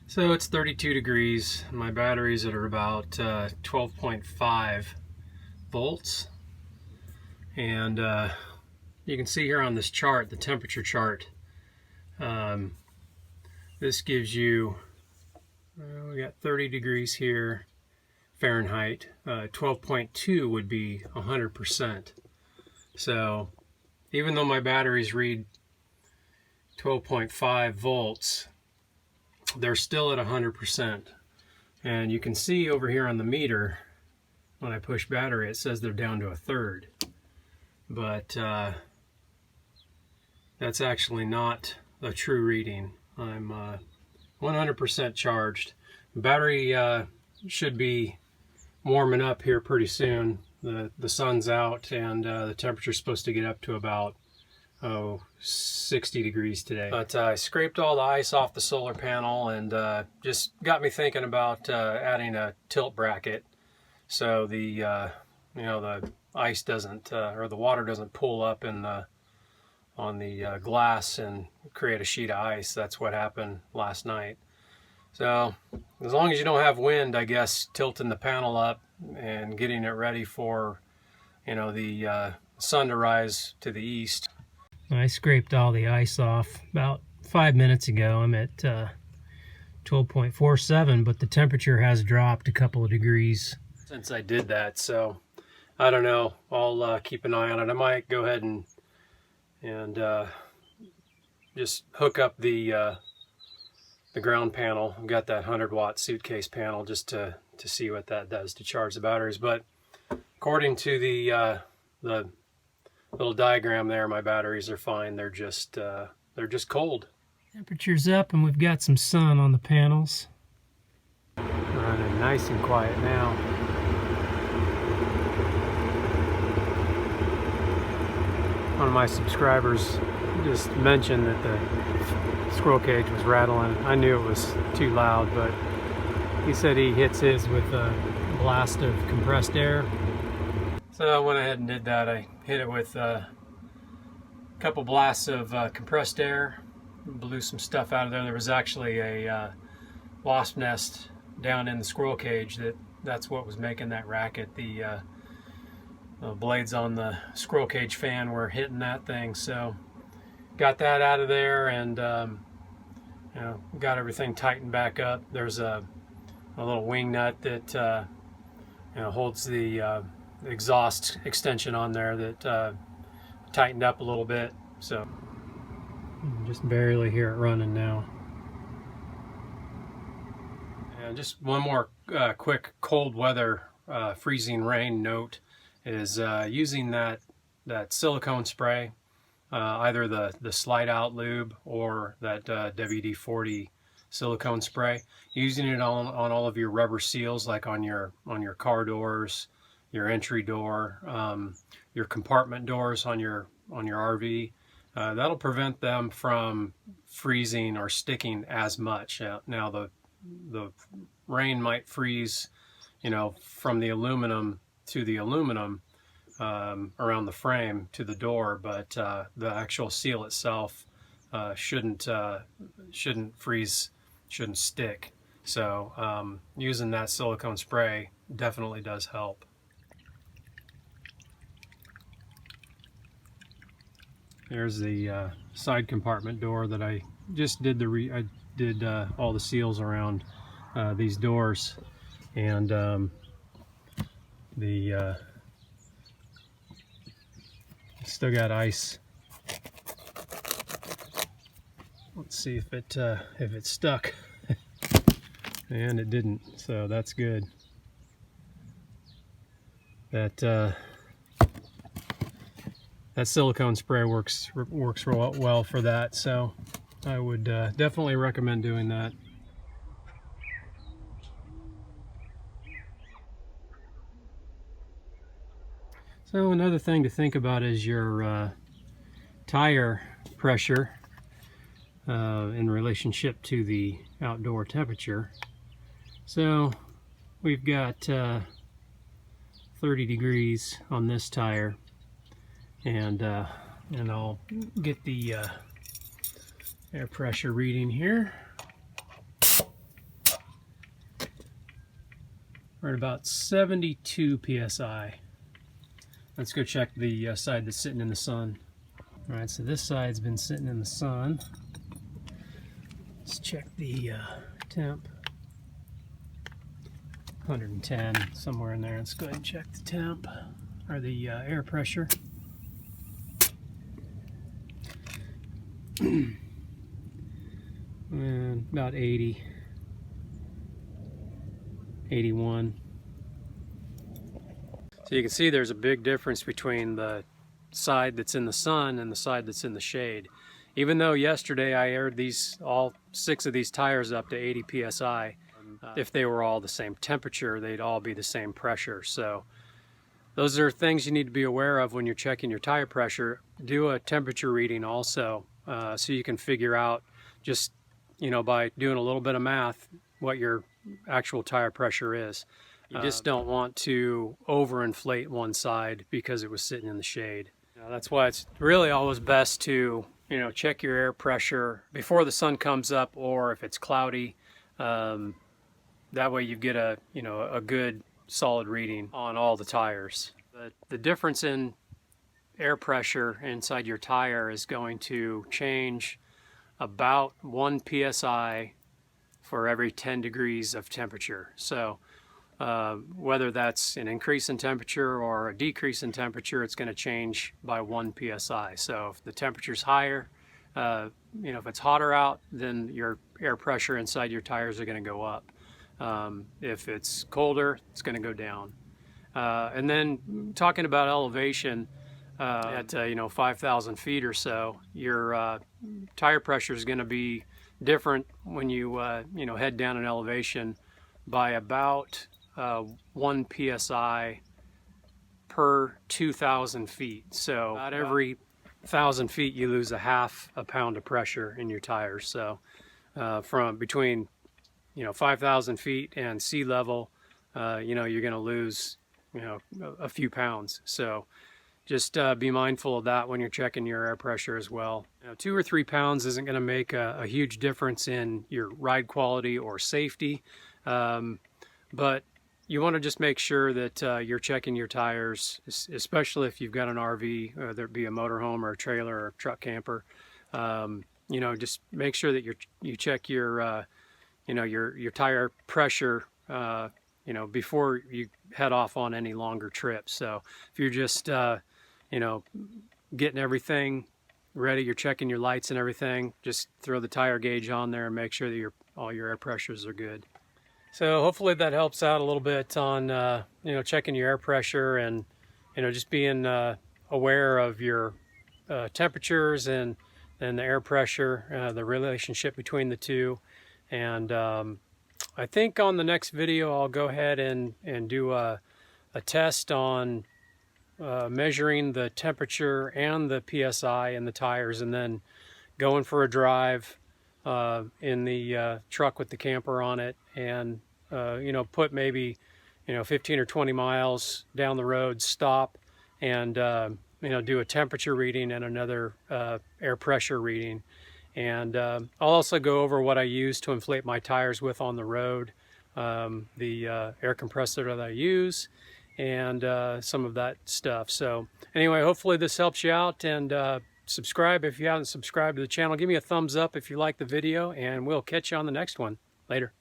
So it's 32 degrees. My batteries are about 12.5 volts. And you can see here on this chart, the temperature chart, this gives you, we got 30 degrees here, Fahrenheit. 12.2 would be 100%. So even though my batteries read 12.5 volts, they're still at 100%. And you can see over here on the meter, when I push battery, it says they're down to a third. But that's actually not a true reading. I'm 100% charged. The battery should be warming up here pretty soon. The sun's out, and the temperature's supposed to get up to about 60 degrees today. But I scraped all the ice off the solar panel, and just got me thinking about adding a tilt bracket, so the the ice doesn't or the water doesn't pull up in on the glass and create a sheet of ice. That's what happened last night. So as long as you don't have wind, I guess tilting the panel up and getting it ready for the sun to rise to the east. I scraped all the ice off about 5 minutes ago. I'm at 12.47, but the temperature has dropped a couple of degrees since I did that. So I don't know. I'll keep an eye on it. I might go ahead and just hook up the ground panel. I've got that 100-watt suitcase panel just to see what that does to charge the batteries. But according to the little diagram there, my batteries are fine. They're just cold. Temperature's up, and we've got some sun on the panels. Running nice and quiet now. One of my subscribers just mentioned that the squirrel cage was rattling. I knew it was too loud, but he said he hits his with a blast of compressed air. So I went ahead and did that. I hit it with a couple blasts of compressed air, blew some stuff out of there. There was actually a wasp nest down in the squirrel cage. That's what was making that racket. The blades on the squirrel cage fan were hitting that thing. So got that out of there, and got everything tightened back up. There's a little wing nut that holds the exhaust extension on there that tightened up a little bit. So you can just barely hear it running now. And just one more quick cold weather freezing rain note is using that silicone spray, either the slide out lube or that WD-40 silicone spray, using it on all of your rubber seals, like on your car doors, your entry door, your compartment doors on your RV. That'll prevent them from freezing or sticking as much. Now the rain might freeze, from the aluminum to the aluminum around the frame to the door, but the actual seal itself shouldn't freeze, shouldn't stick. So using that silicone spray definitely does help. There's the side compartment door that I just did all the seals around these doors, and still got ice. Let's see if it stuck, and it didn't. So that's good. That silicone spray works real well for that, so I would definitely recommend doing that. So another thing to think about is your tire pressure in relationship to the outdoor temperature. So we've got 30 degrees on this tire, and I'll get the air pressure reading here. We're at about 72 psi. Let's go check the side that's sitting in the sun. All right, so this side's been sitting in the sun. Let's check the temp. 110, somewhere in there. Let's go ahead and check the temp, or the air pressure. And about 80, 81. So you can see there's a big difference between the side that's in the sun and the side that's in the shade. Even though yesterday I aired all 6 of these tires up to 80 psi, if they were all the same temperature, they'd all be the same pressure. So those are things you need to be aware of when you're checking your tire pressure. Do a temperature reading also, so you can figure out, just by doing a little bit of math, what your actual tire pressure is. You just don't want to overinflate one side because it was sitting in the shade. That's why it's really always best to check your air pressure before the sun comes up, or if it's cloudy. That way you get a good solid reading on all the tires. The difference in air pressure inside your tire is going to change about 1 psi for every 10 degrees of temperature. So whether that's an increase in temperature or a decrease in temperature, it's going to change by 1 psi. So if the temperature's higher, if it's hotter out, then your air pressure inside your tires are going to go up. If it's colder, it's going to go down. And then talking about elevation, at 5,000 feet or so, your tire pressure is going to be different when you head down an elevation by about 1 psi per 2,000 feet. So about every 1,000 feet you lose a half a pound of pressure in your tires. So from between 5,000 feet and sea level, you're going to lose a few pounds. So just be mindful of that when you're checking your air pressure as well. 2 or 3 pounds isn't going to make a huge difference in your ride quality or safety, but you want to just make sure that you're checking your tires, especially if you've got an RV, whether it be a motorhome or a trailer or a truck camper. Just make sure that you check your your tire pressure before you head off on any longer trips. So if you're just getting everything ready, you're checking your lights and everything, just throw the tire gauge on there and make sure that all your air pressures are good. So hopefully that helps out a little bit on checking your air pressure and just being aware of your temperatures and the air pressure, the relationship between the two. And I think on the next video I'll go ahead and do a test on measuring the temperature and the PSI in the tires, and then going for a drive in the truck with the camper on it, and put maybe 15 or 20 miles down the road, stop, and do a temperature reading and another air pressure reading. And I'll also go over what I use to inflate my tires with on the road, the air compressor that I use, and some of that stuff. So anyway, hopefully this helps you out, and subscribe if you haven't subscribed to the channel. Give me a thumbs up if you like the video, and we'll catch you on the next one. Later.